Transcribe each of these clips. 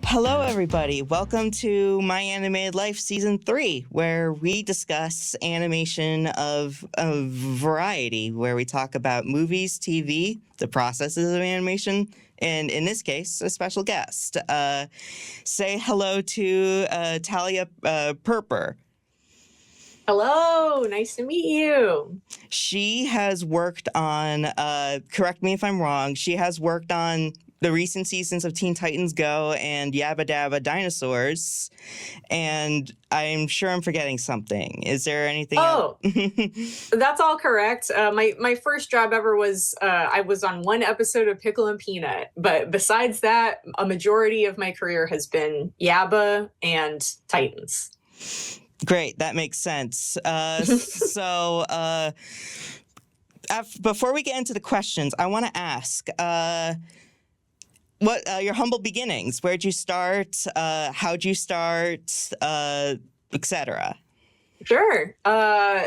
Hello, everybody. Welcome to My Animated Life Season 3, where we discuss animation of a variety, where we talk about movies, TV, the processes of animation, and in this case, a special guest. Say hello to Talya Perper. Hello, nice to meet you. She has worked on, correct me if I'm wrong, she has worked on the recent seasons of Teen Titans Go and Yabba Dabba Dinosaurs, and I'm sure I'm forgetting something. Is there anything else? That's all correct. My first job ever was I was on one episode of Pickle and Peanut, but besides that, a majority of my career has been Yabba and Titans. Great, that makes sense. Before we get into the questions, I want to ask, what your humble beginnings? Where'd you start? How'd you start? Etc. Sure.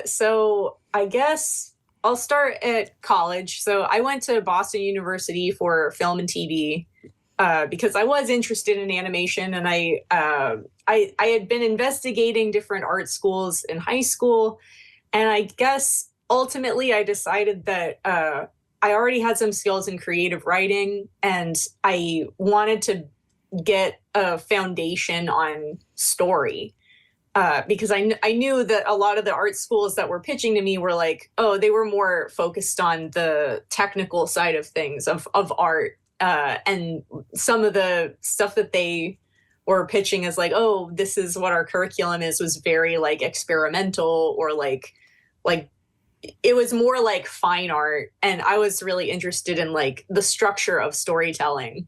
So I guess I'll start at college. So I went to Boston University for film and TV because I was interested in animation, and I had been investigating different art schools in high school, and I guess ultimately I decided that I already had some skills in creative writing, and I wanted to get a foundation on story because I knew that a lot of the art schools that were pitching to me were like, oh, they were more focused on the technical side of things, of art. And some of the stuff that they were pitching as like, oh, this is what our curriculum is, was very like experimental, or like it was more like fine art. And I was really interested in like the structure of storytelling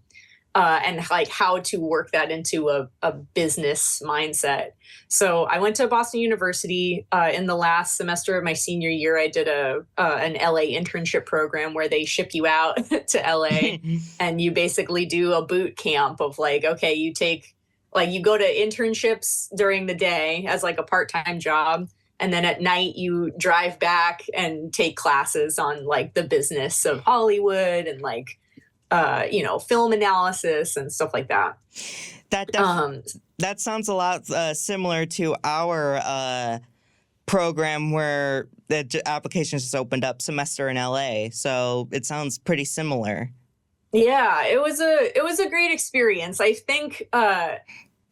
and like how to work that into a business mindset. So I went to Boston University in the last semester of my senior year. I did an LA internship program where they ship you out to LA and you basically do a boot camp of like, okay, you go to internships during the day as like a part-time job. And then at night you drive back and take classes on like the business of Hollywood and like, film analysis and stuff like that. That sounds a lot similar to our program where the applications just opened up semester in LA. So it sounds pretty similar. Yeah, it was a great experience. I think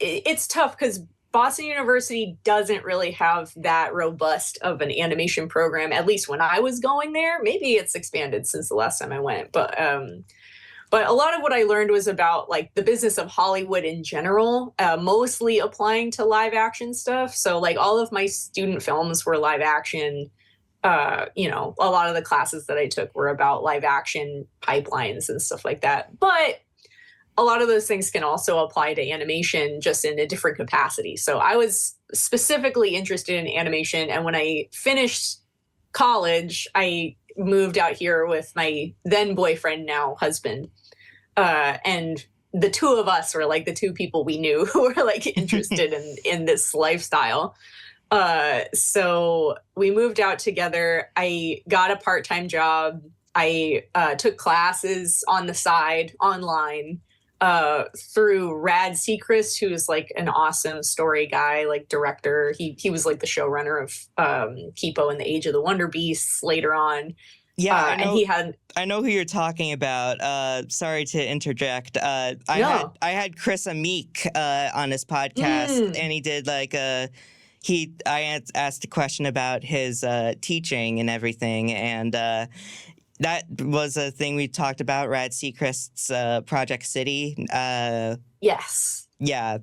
it's tough because Boston University doesn't really have that robust of an animation program, at least when I was going there. Maybe it's expanded since the last time I went, but a lot of what I learned was about like the business of Hollywood in general, mostly applying to live action stuff. So like all of my student films were live action. A lot of the classes that I took were about live action pipelines and stuff like that. But a lot of those things can also apply to animation, just in a different capacity. So I was specifically interested in animation. And when I finished college, I moved out here with my then boyfriend, now husband. And the two of us were like the two people we knew who were like interested in this lifestyle. So we moved out together. I got a part-time job. I took classes on the side online through Rad Seacrest, who is like an awesome story guy, like director. He was like the showrunner of Kipo and the Age of the Wonder Beasts later on. Yeah, I know who you're talking about. Sorry to interject. I had Chris Amick on his podcast, and he did like I asked a question about his teaching and everything, and that was a thing we talked about. Rad Seacrest's Project City. Yes. Yeah,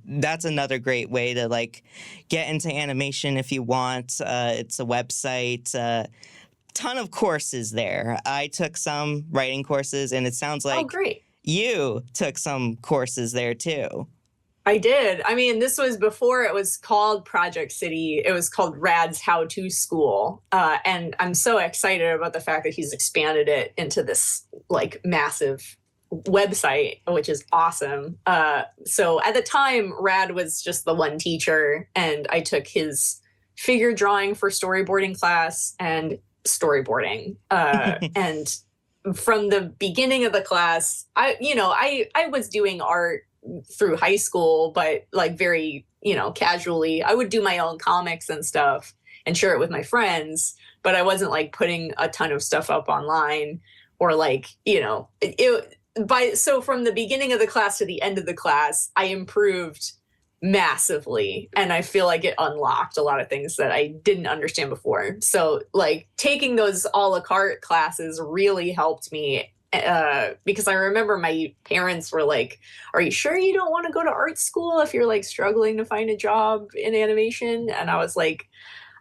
that's another great way to like get into animation if you want. It's a website. Ton of courses there. I took some writing courses, and it sounds like great. You took some courses there too. I did. I mean, this was before it was called Project City. It was called Rad's How-To School. And I'm so excited about the fact that he's expanded it into this like massive website, which is awesome. So at the time, Rad was just the one teacher, and I took his figure drawing for storyboarding class and storyboarding. And from the beginning of the class, I was doing art through high school, but like very, casually. I would do my own comics and stuff and share it with my friends, but I wasn't like putting a ton of stuff up online or like, so from the beginning of the class to the end of the class, I improved massively, and I feel like it unlocked a lot of things that I didn't understand before. So like taking those a la carte classes really helped me, because I remember my parents were like, are you sure you don't want to go to art school if you're like struggling to find a job in animation? And I was like,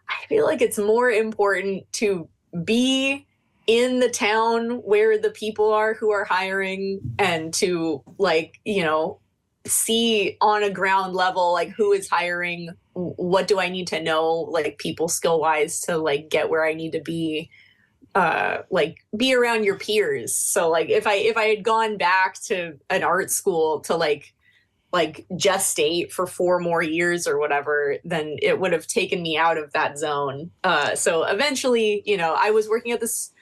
I feel like it's more important to be in the town where the people are who are hiring, and to like, see on a ground level like who is hiring, what do I need to know, like people skill wise, to like get where I need to be, like be around your peers. So like if I had gone back to an art school to like gestate for 4 more years or whatever, then it would have taken me out of that zone. So eventually, I was working at this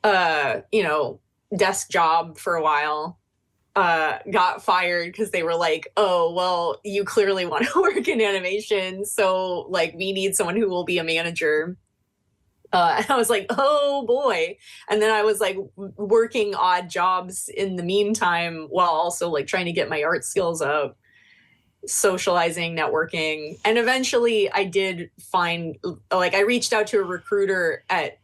desk job for a while, got fired because they were like, oh, well, you clearly want to work in animation, so like we need someone who will be a manager. And I was like, oh boy. And then I was like working odd jobs in the meantime while also like trying to get my art skills up, socializing, networking. And eventually I did find, like, I reached out to a recruiter at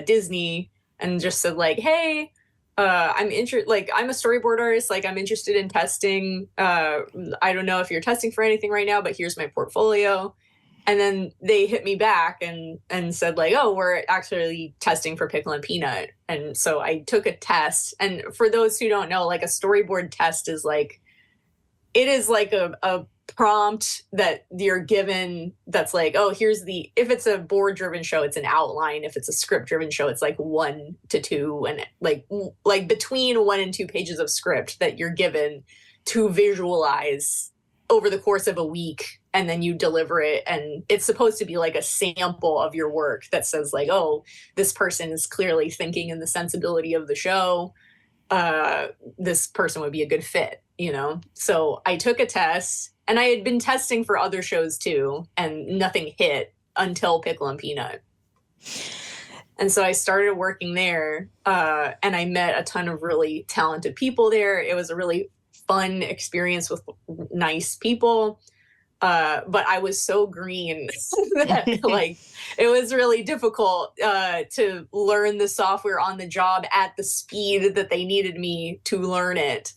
Disney and just said like, hey, I'm interested, like I'm a storyboard artist, like I'm interested in testing. I don't know if you're testing for anything right now, but here's my portfolio. And then they hit me back and said like, oh, we're actually testing for Pickle and Peanut. And so I took a test. And for those who don't know, like a storyboard test is like, it is like a prompt that you're given that's like, oh, here's if it's a board driven show, it's an outline. If it's a script driven show, it's like 1 to 2, and like between 1 and 2 pages of script that you're given to visualize over the course of a week, and then you deliver it, and it's supposed to be like a sample of your work that says like, oh, this person is clearly thinking in the sensibility of the show. This person would be a good fit, So I took a test, and I had been testing for other shows too, and nothing hit until Pickle and Peanut. And so I started working there, and I met a ton of really talented people there. It was a really fun experience with nice people. But I was so green that like it was really difficult to learn the software on the job at the speed that they needed me to learn it.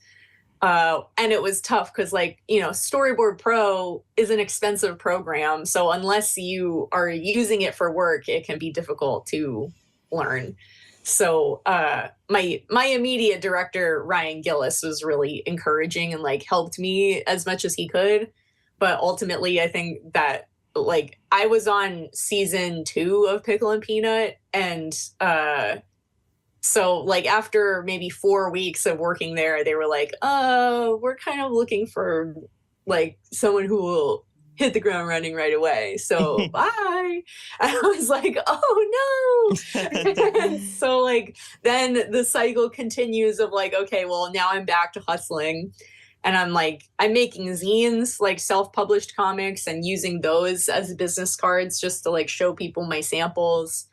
And it was tough because like, Storyboard Pro is an expensive program. So unless you are using it for work, it can be difficult to learn. So my immediate director, Ryan Gillis, was really encouraging and like helped me as much as he could. But ultimately, I think that like I was on season 2 of Pickle and Peanut. And so like after maybe 4 weeks of working there, they were like, we're kind of looking for like someone who will hit the ground running right away. So bye. And I was like, oh no. And so like then the cycle continues of like, okay, well now I'm back to hustling. And I'm making zines, like self-published comics, and using those as business cards just to like show people my samples,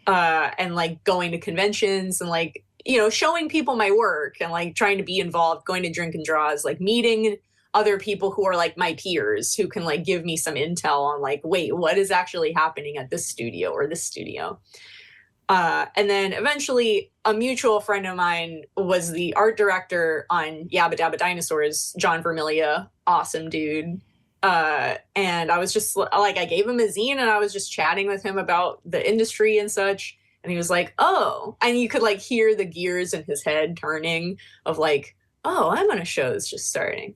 and like going to conventions and like, showing people my work and like trying to be involved, going to drink and draws, like meeting other people who are like my peers who can like give me some intel on like, wait, what is actually happening at this studio or this studio? And then eventually a mutual friend of mine was the art director on Yabba Dabba Dinosaurs, John Vermilia, awesome dude. And I was just like, I gave him a zine and I was just chatting with him about the industry and such. And he was like, oh, and you could like hear the gears in his head turning of like, oh, I'm on a show that's just starting.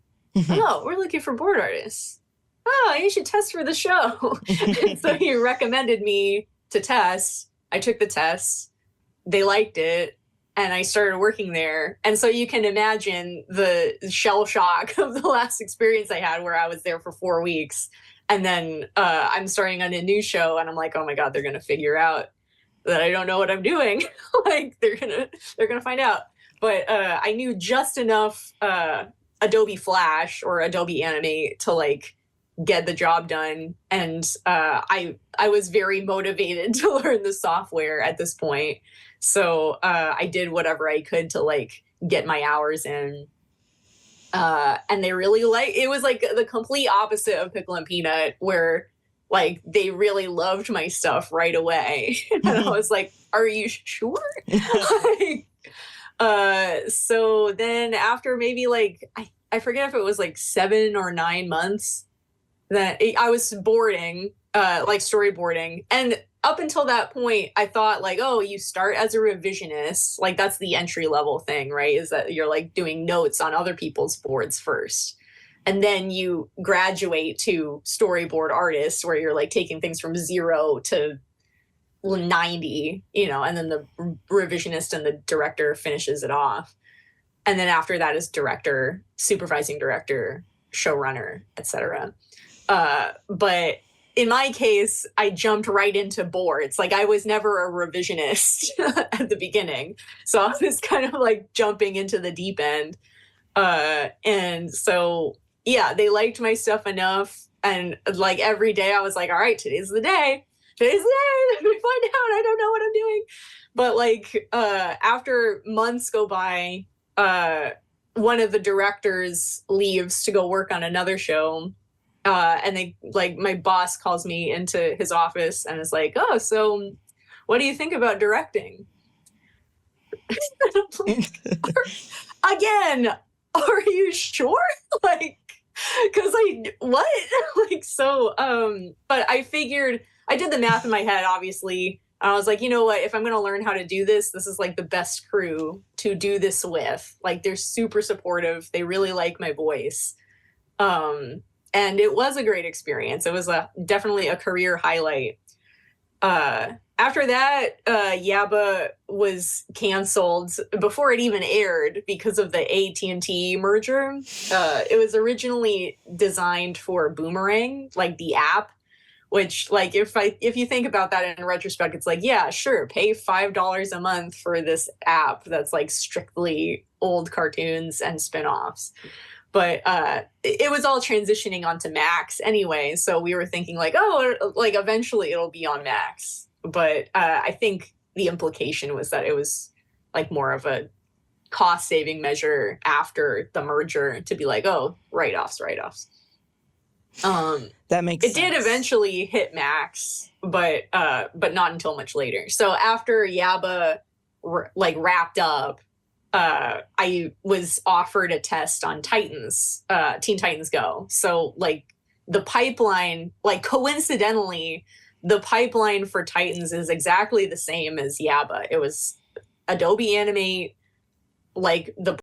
Oh, we're looking for board artists. Oh, you should test for the show. And so he recommended me to test. I took the test, they liked it, and I started working there. And so you can imagine the shell shock of the last experience I had where I was there for 4 weeks. And then I'm starting on a new show and I'm like, oh my God, they're going to figure out that I don't know what I'm doing. Like they're gonna find out. But I knew just enough Adobe Flash or Adobe Animate to like get the job done, and I was very motivated to learn the software at this point. So I did whatever I could to like get my hours in. And they really it was like the complete opposite of Pickle and Peanut, where like they really loved my stuff right away. And I was like, are you sure? Like, so then after maybe like I forget if it was like 7 or 9 months that I was boarding, like storyboarding. And up until that point, I thought like, oh, you start as a revisionist. Like that's the entry level thing, right? Is that you're like doing notes on other people's boards first. And then you graduate to storyboard artist, where you're like taking things from 0 to 90, and then the revisionist and the director finishes it off. And then after that is director, supervising director, showrunner, etc. But in my case, I jumped right into boards. Like I was never a revisionist at the beginning. So I was kind of like jumping into the deep end. And so, yeah, they liked my stuff enough. And like every day I was like, all right, today's the day. Today's the day. Let me find out. I don't know what I'm doing. But like after months go by, one of the directors leaves to go work on another show. And they like my boss calls me into his office and is like, oh, so what do you think about directing? Again, are you sure? Like, because what? Like, so, but I figured, I did the math in my head, obviously. And I was like, you know what? If I'm going to learn how to do this, this is like the best crew to do this with. Like, they're super supportive. They really like my voice. And it was a great experience. It was definitely a career highlight. After that, Yaba was canceled before it even aired because of the AT&T merger. It was originally designed for Boomerang, like the app, which, like, if you think about that in retrospect, it's like, yeah, sure, pay $5 a month for this app that's like strictly old cartoons and spin-offs. But it was all transitioning onto Max anyway, so we were thinking like, oh, like eventually it'll be on Max. But I think the implication was that it was like more of a cost-saving measure after the merger to be like, oh, write-offs. That makes sense. It did eventually hit Max, but not until much later. So after Yaba like wrapped up, I was offered a test on Titans, Teen Titans Go. So like the pipeline, like coincidentally, the pipeline for Titans is exactly the same as Yaba. It was Adobe Animate, like the